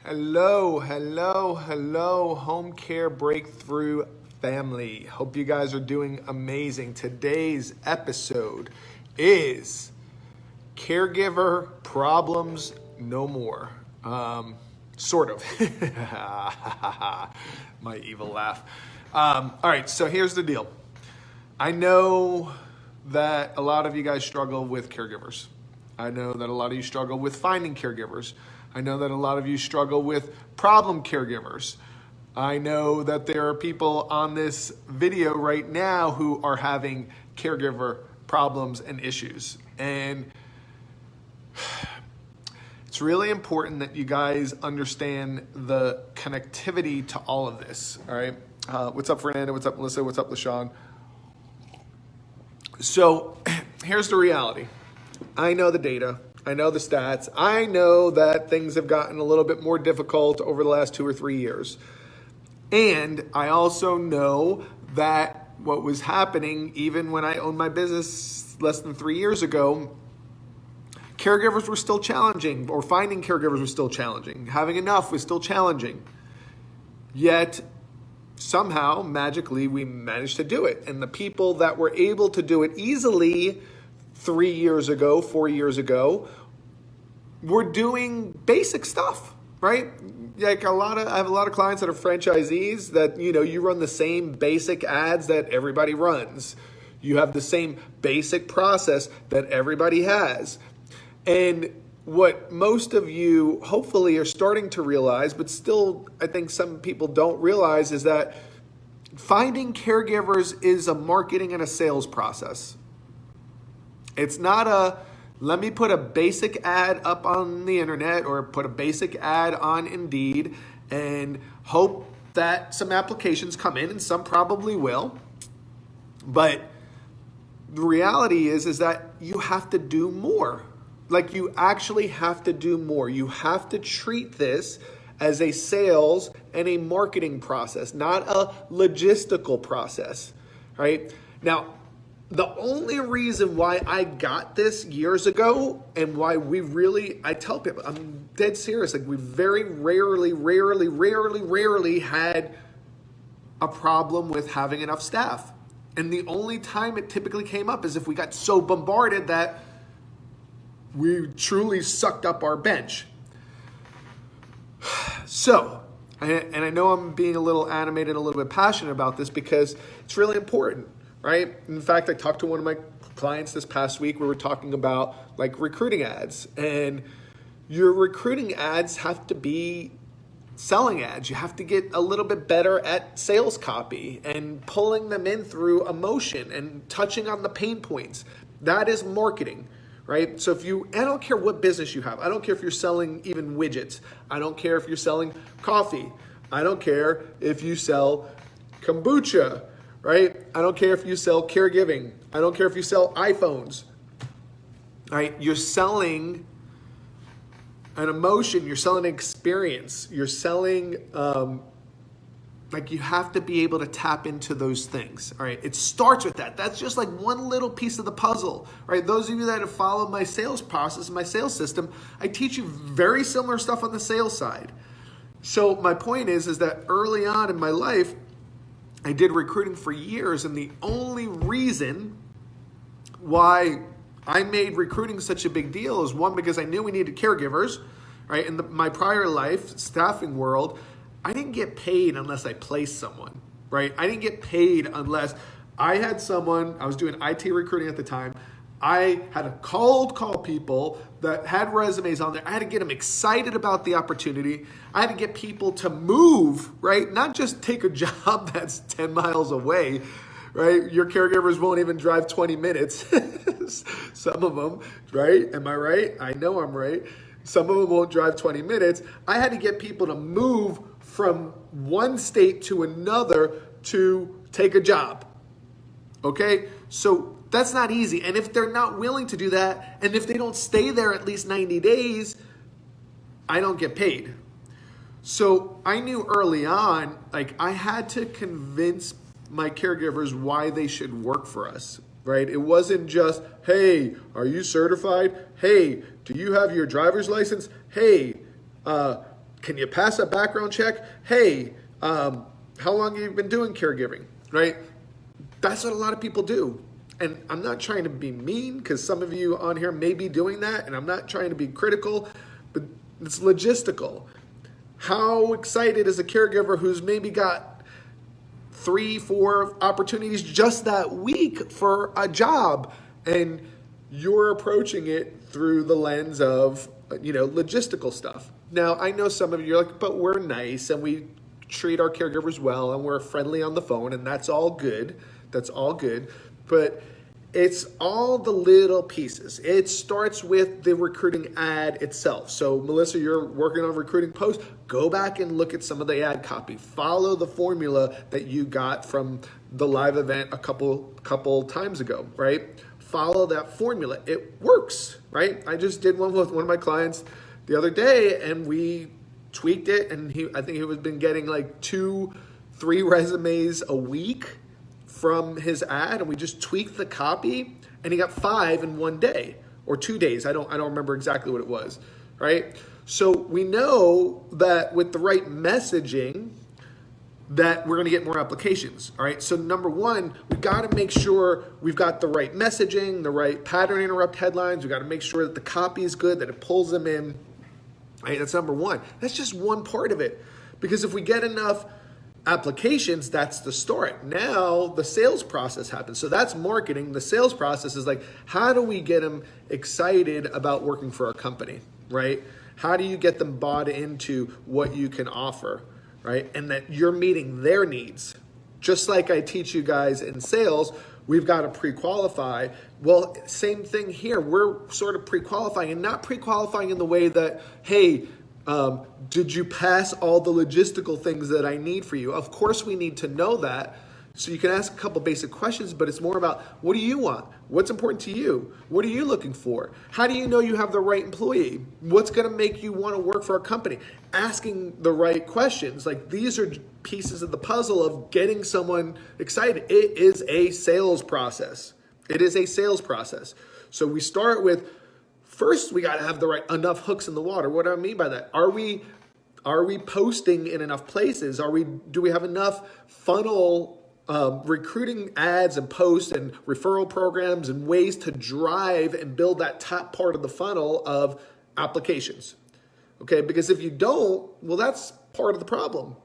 Hello, home care breakthrough family. Hope you guys are doing amazing. Today's episode is caregiver problems no more. Sort of. My evil laugh. All right, so here's the deal. I know that a lot of you guys struggle with caregivers. I know that a lot of you struggle with finding caregivers. I know that a lot of you struggle with problem caregivers. I know that there are people on this video right now who are having caregiver problems and issues. And it's really important that you guys understand the connectivity to all of this, all right? What's up, Fernanda? What's up, Melissa? What's up, LaShawn? So here's the reality. I know the data. I know the stats. I know that things have gotten a little bit more difficult over the last 2 or 3 years. And I also know that what was happening, even when I owned my business less than 3 years ago, caregivers were still challenging, or finding caregivers was still challenging. Having enough was still challenging. Yet, somehow, magically, we managed to do it. And the people that were able to do it easily 3 years ago, 4 years ago, we're doing basic stuff, right? Like I have a lot of clients that are franchisees that, you run the same basic ads that everybody runs. You have the same basic process that everybody has. And what most of you hopefully are starting to realize, but still I think some people don't realize, is that finding caregivers is a marketing and a sales process. It's not let me put a basic ad up on the internet or put a basic ad on Indeed and hope that some applications come in, and some probably will. But the reality is that you have to do more. Like, you actually have to do more. You have to treat this as a sales and a marketing process, not a logistical process, right? Now, the only reason why I got this years ago and why I tell people, I'm dead serious, like we very rarely had a problem with having enough staff. And the only time it typically came up is if we got so bombarded that we truly sucked up our bench. So, and I know I'm being a little animated, a little bit passionate about this because it's really important. Right? In fact, I talked to one of my clients this past week. We were talking about like recruiting ads, and your recruiting ads have to be selling ads. You have to get a little bit better at sales copy and pulling them in through emotion and touching on the pain points. That is marketing, right? So I don't care what business you have. I don't care if you're selling even widgets. I don't care if you're selling coffee. I don't care if you sell kombucha. Right? I don't care if you sell caregiving. I don't care if you sell iPhones. Right? You're selling an emotion. You're selling an experience. You're selling, you have to be able to tap into those things. All right? It starts with that. That's just like one little piece of the puzzle. Right? Those of you that have followed my sales process, my sales system, I teach you very similar stuff on the sales side. So my point is that early on in my life, I did recruiting for years, and the only reason why I made recruiting such a big deal is, one, because I knew we needed caregivers, right? In my prior life, staffing world, I didn't get paid unless I placed someone, right? I didn't get paid unless I had someone. I was doing IT recruiting at the time. I had to cold call people that had resumes on there. I had to get them excited about the opportunity. I had to get people to move, right? Not just take a job that's 10 miles away, right? Your caregivers won't even drive 20 minutes. Some of them, right? Am I right? I know I'm right. Some of them won't drive 20 minutes. I had to get people to move from one state to another to take a job. Okay? So that's not easy. And if they're not willing to do that, and if they don't stay there at least 90 days, I don't get paid. So I knew early on, I had to convince my caregivers why they should work for us, right? It wasn't just, hey, are you certified? Hey, do you have your driver's license? Hey, can you pass a background check? Hey, how long have you been doing caregiving, right? That's what a lot of people do. And I'm not trying to be mean because some of you on here may be doing that, and I'm not trying to be critical, but it's logistical. How excited is a caregiver who's maybe got 3-4 opportunities just that week for a job, and you're approaching it through the lens of, logistical stuff. Now, I know some of you are like, but we're nice and we treat our caregivers well and we're friendly on the phone, and that's all good. That's all good. But it's all the little pieces. It starts with the recruiting ad itself. So Melissa, you're working on recruiting posts. Go back and look at some of the ad copy. Follow the formula that you got from the live event a couple times ago, right? Follow that formula. It works, right? I just did one with one of my clients the other day, and we tweaked it, and I think he was been getting like 2-3 resumes a week from his ad, and we just tweaked the copy, and he got 5 in one day or 2 days. I don't remember exactly what it was, right? So we know that with the right messaging that we're going to get more applications, all right? So number one, we got to make sure we've got the right messaging, the right pattern interrupt headlines. We got to make sure that the copy is good, that it pulls them in, right? That's number one. That's just one part of it, because if we get enough applications, that's the start. Now the sales process happens. So that's marketing. The sales process is like, how do we get them excited about working for our company, right? How do you get them bought into what you can offer, right? And that you're meeting their needs. Just like I teach you guys in sales, we've got to pre-qualify. Well, same thing here. We're sort of pre-qualifying, and not pre-qualifying in the way that, hey, did you pass all the logistical things that I need for you? Of course we need to know that. So you can ask a couple basic questions, but it's more about, what do you want? What's important to you? What are you looking for? How do you know you have the right employee? What's going to make you want to work for a company? Asking the right questions. Like, these are pieces of the puzzle of getting someone excited. It is a sales process. It is a sales process. So we start with, first, we got to have the right enough hooks in the water. What do I mean by that? Are we posting in enough places? Do we have enough funnel recruiting ads and posts and referral programs and ways to drive and build that top part of the funnel of applications? Okay, because if you don't, well, that's part of the problem.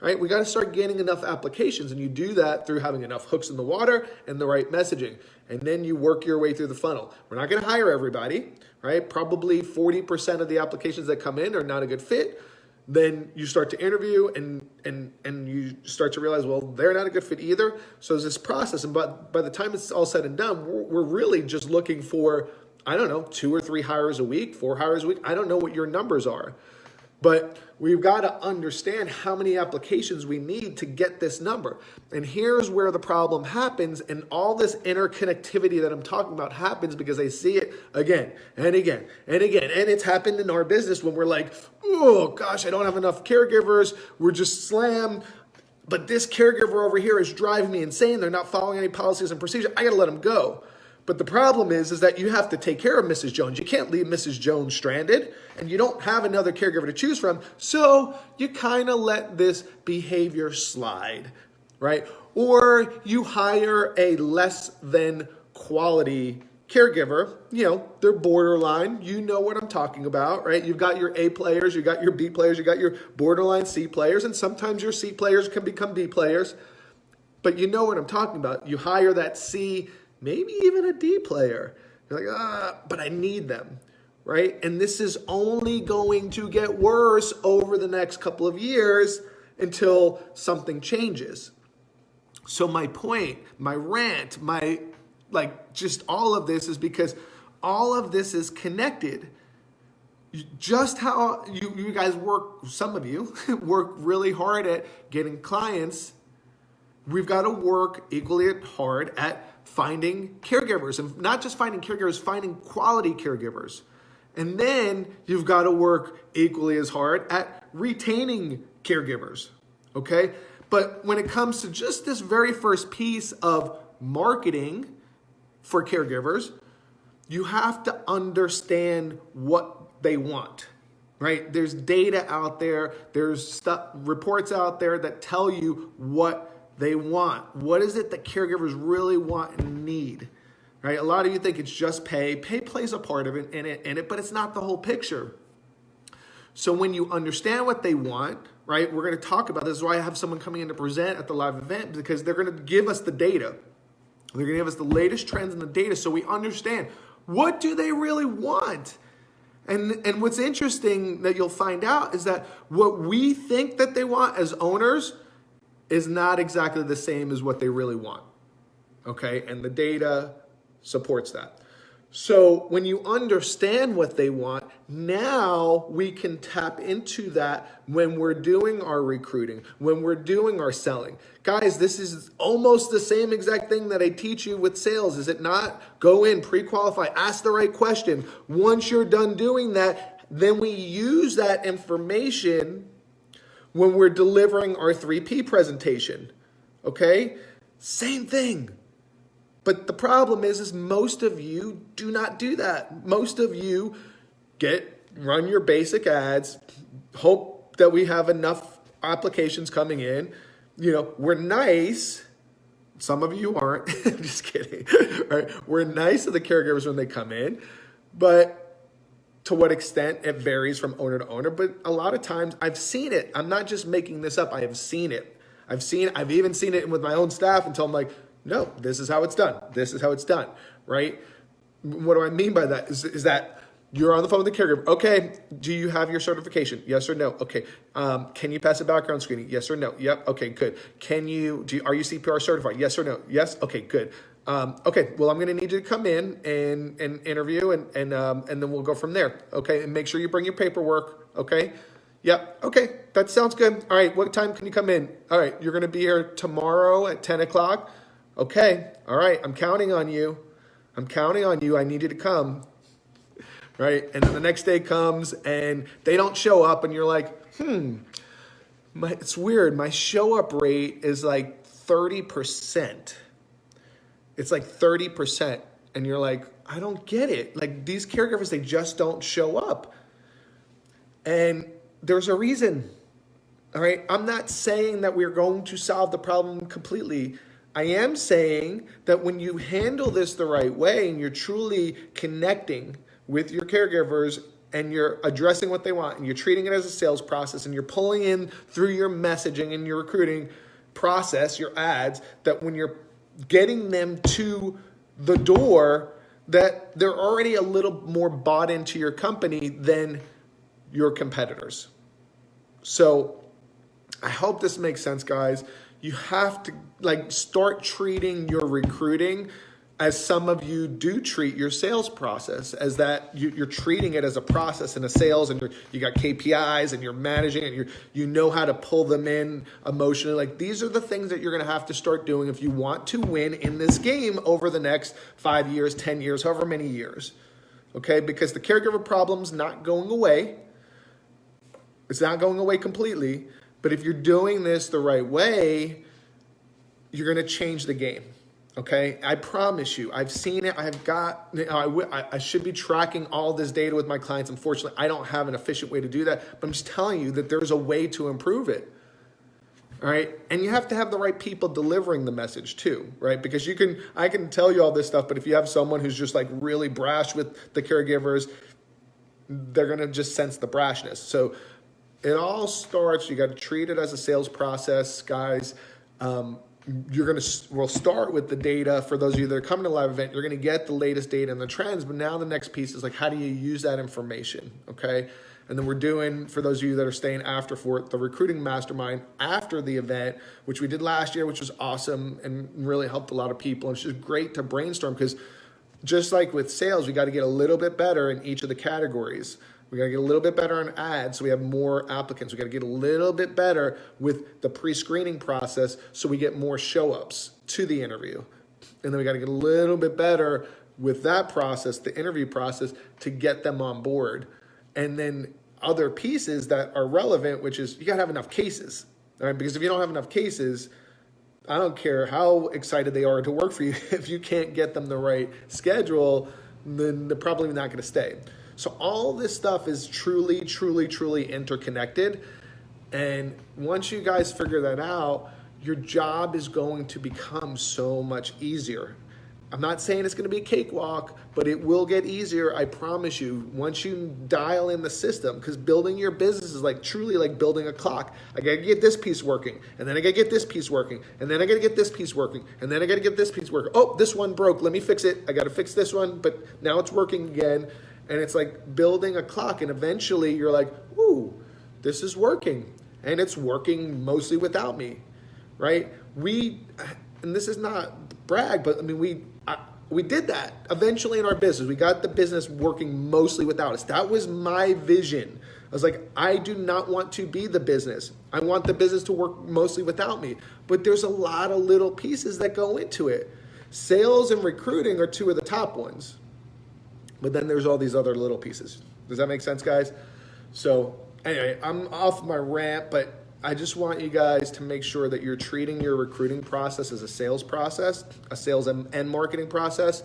Right? We got to start getting enough applications, and you do that through having enough hooks in the water and the right messaging. And then you work your way through the funnel. We're not going to hire everybody, right? Probably 40% of the applications that come in are not a good fit. Then you start to interview and you start to realize, well, they're not a good fit either. So there's this process. And by the time it's all said and done, we're really just looking for, 2 or 3 hires a week, 4 hires a week. I don't know what your numbers are. But we've got to understand how many applications we need to get this number. And here's where the problem happens, and all this interconnectivity that I'm talking about happens because I see it again and again and again. And it's happened in our business when we're like, oh gosh, I don't have enough caregivers. We're just slammed. But this caregiver over here is driving me insane. They're not following any policies and procedures. I got to let them go. But the problem is that you have to take care of Mrs. Jones. You can't leave Mrs. Jones stranded, and you don't have another caregiver to choose from. So you kind of let this behavior slide, right? Or you hire a less than quality caregiver. They're borderline. You know what I'm talking about, right? You've got your A players, you got your B players, you got your borderline C players, and sometimes your C players can become B players. But you know what I'm talking about. You hire that C, maybe even a D player. You're like, but I need them, right? And this is only going to get worse over the next couple of years until something changes. So my point, my rant, just all of this is because all of this is connected. Just how you guys work, some of you work really hard at getting clients, we've got to work equally hard at finding caregivers, and not just finding caregivers, finding quality caregivers. And then you've got to work equally as hard at retaining caregivers, okay? But when it comes to just this very first piece of marketing for caregivers, you have to understand what they want, right? There's data out there, there's reports out there that tell you what they want. What is it that caregivers really want and need, right? A lot of you think it's just pay. Pay plays a part of it in it, but it's not the whole picture. So when you understand what they want, right, we're going to talk about this. This is why I have someone coming in to present at the live event, because they're going to give us the data. They're going to give us the latest trends in the data so we understand, what do they really want? And what's interesting that you'll find out is that what we think that they want as owners is not exactly the same as what they really want, okay? And the data supports that. So when you understand what they want, now we can tap into that when we're doing our recruiting, when we're doing our selling. Guys, this is almost the same exact thing that I teach you with sales, is it not? Go in, pre-qualify, ask the right question. Once you're done doing that, then we use that information when we're delivering our 3P presentation, okay? Same thing. But the problem is most of you do not do that. Most of you run your basic ads, hope that we have enough applications coming in. You know, we're nice. Some of you aren't. I'm just kidding. Right? We're nice to the caregivers when they come in, but to what extent it varies from owner to owner. But a lot of times I've seen it. I'm not just making this up. I have seen it. I've even seen it with my own staff until I'm like, no, this is how it's done. This is how it's done, right? What do I mean by that? Is that you're on the phone with the caregiver. Okay, do you have your certification? Yes or no? Okay. Can you pass a background screening? Yes or no? Yep. Okay, good. Are you CPR certified? Yes or no? Yes. Okay, good. Okay, well, I'm going to need you to come in and interview, and then we'll go from there. Okay, and make sure you bring your paperwork. Okay. Yep. Okay, that sounds good. All right, what time can you come in? All right, you're going to be here tomorrow at 10 o'clock. Okay, all right, I'm counting on you. I need you to come, right? And then the next day comes and they don't show up and you're like, it's weird. My show up rate is like 30%. It's like 30%. And you're like, I don't get it. Like, these caregivers, they just don't show up. And there's a reason, all right? I'm not saying that we're going to solve the problem completely. I am saying that when you handle this the right way and you're truly connecting with your caregivers and you're addressing what they want and you're treating it as a sales process and you're pulling in through your messaging and your recruiting process, your ads, that when you're getting them to the door, that they're already a little more bought into your company than your competitors. So I hope this makes sense, guys. You have to start treating your recruiting as some of you do treat your sales process, as that you're treating it as a process and a sales, and you got KPIs and you're managing it, and you know how to pull them in emotionally. Like, these are the things that you're going to have to start doing if you want to win in this game over the next 5 years, 10 years, however many years. Okay, because the caregiver problem's not going away. It's not going away completely. But if you're doing this the right way, you're going to change the game, okay? I promise you. I've seen it. I should be tracking all this data with my clients. Unfortunately, I don't have an efficient way to do that. But I'm just telling you that there's a way to improve it, all right? And you have to have the right people delivering the message too, right? Because I can tell you all this stuff, but if you have someone who's just like really brash with the caregivers, they're going to just sense the brashness. So it all starts, you got to treat it as a sales process, guys. We'll start with the data. For those of you that are coming to a live event, you're going to get the latest data and the trends, but now the next piece is like, how do you use that information, okay? And then we're doing, for those of you that are staying after for it, the recruiting mastermind after the event, which we did last year, which was awesome and really helped a lot of people. And it's just great to brainstorm, because just like with sales, we got to get a little bit better in each of the categories. We got to get a little bit better on ads so we have more applicants. We got to get a little bit better with the pre-screening process so we get more show-ups to the interview. And then we got to get a little bit better with that process, the interview process, to get them on board. And then other pieces that are relevant, which is you got to have enough cases, all right? Because if you don't have enough cases, I don't care how excited they are to work for you. If you can't get them the right schedule, then they're probably not going to stay. So all this stuff is truly, truly, truly interconnected. And once you guys figure that out, your job is going to become so much easier. I'm not saying it's going to be a cakewalk, but it will get easier, I promise you, once you dial in the system. Because building your business is like truly like building a clock. I got to get this piece working, and then I got to get this piece working, and then I got to get this piece working, and then I got to get this piece working. Oh, this one broke. Let me fix it. I got to fix this one, but now it's working again. And it's like building a clock, and eventually you're like, ooh, this is working, and it's working mostly without me, right? And this is not brag, but I mean, we did that eventually in our business. We got the business working mostly without us. That was my vision. I was like, I do not want to be the business. I want the business to work mostly without me. But there's a lot of little pieces that go into it. Sales and recruiting are two of the top ones. But then there's all these other little pieces. Does that make sense, guys? So anyway, I'm off my rant, but I just want you guys to make sure that you're treating your recruiting process as a sales process, a sales and marketing process.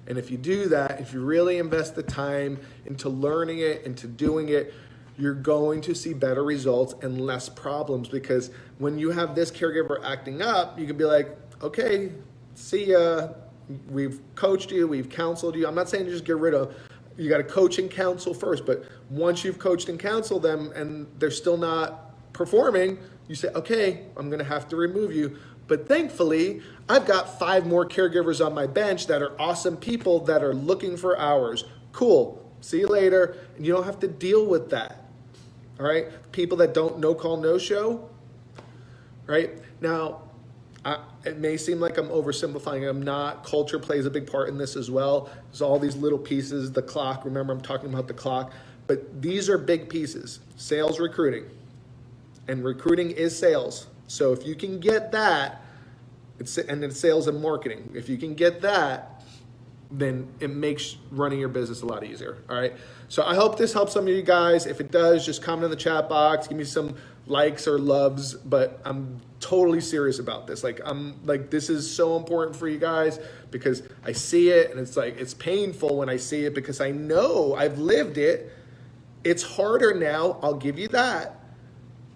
And if you do that, if you really invest the time into learning it, into doing it, you're going to see better results and less problems. Because when you have this caregiver acting up, you can be like, okay, see ya. We've coached you, we've counseled you. I'm not saying just get rid of, you got to coach and counsel first. But once you've coached and counseled them and they're still not performing, you say, okay, I'm going to have to remove you. But thankfully, I've got 5 more caregivers on my bench that are awesome people that are looking for hours. Cool. See you later. And you don't have to deal with that. All right. People that don't no call, no show. Right now, it may seem like I'm oversimplifying. I'm not. Culture plays a big part in this as well. There's all these little pieces, the clock. Remember, I'm talking about the clock. But these are big pieces. Sales, recruiting. And recruiting is sales. So if you can get that, and then sales and marketing. If you can get that, then it makes running your business a lot easier. All right. So I hope this helps some of you guys. If it does, just comment in the chat box. Give me some likes or loves. But I'm totally serious about this. This is so important for you guys because I see it, and it's painful when I see it because I know I've lived it. It's harder now. I'll give you that.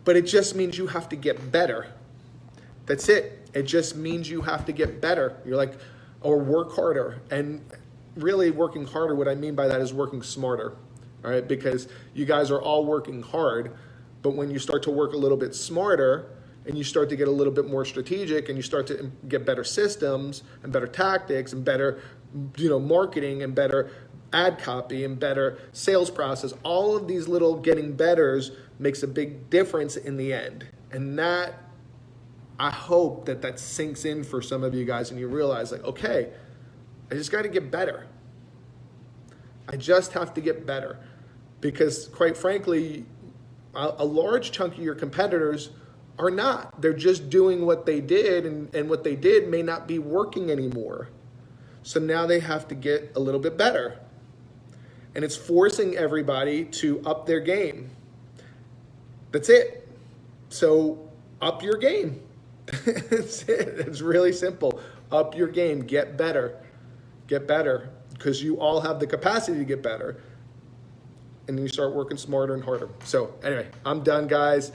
But it just means you have to get better. That's it. It just means you have to get better. You're like, or work harder. And really working harder, what I mean by that is working smarter. All right, because you guys are all working hard, but when you start to work a little bit smarter and you start to get a little bit more strategic and you start to get better systems and better tactics and better, marketing and better ad copy and better sales process, all of these little getting betters makes a big difference in the end. And that, I hope that sinks in for some of you guys and you realize okay, I just got to get better. I just have to get better because quite frankly, a large chunk of your competitors are not. They're just doing what they did and what they did may not be working anymore. So now they have to get a little bit better. And it's forcing everybody to up their game. That's it. So up your game. That's it. It's really simple. Up your game. Get better. Get better. Because you all have the capacity to get better. And then you start working smarter and harder. So anyway, I'm done, guys.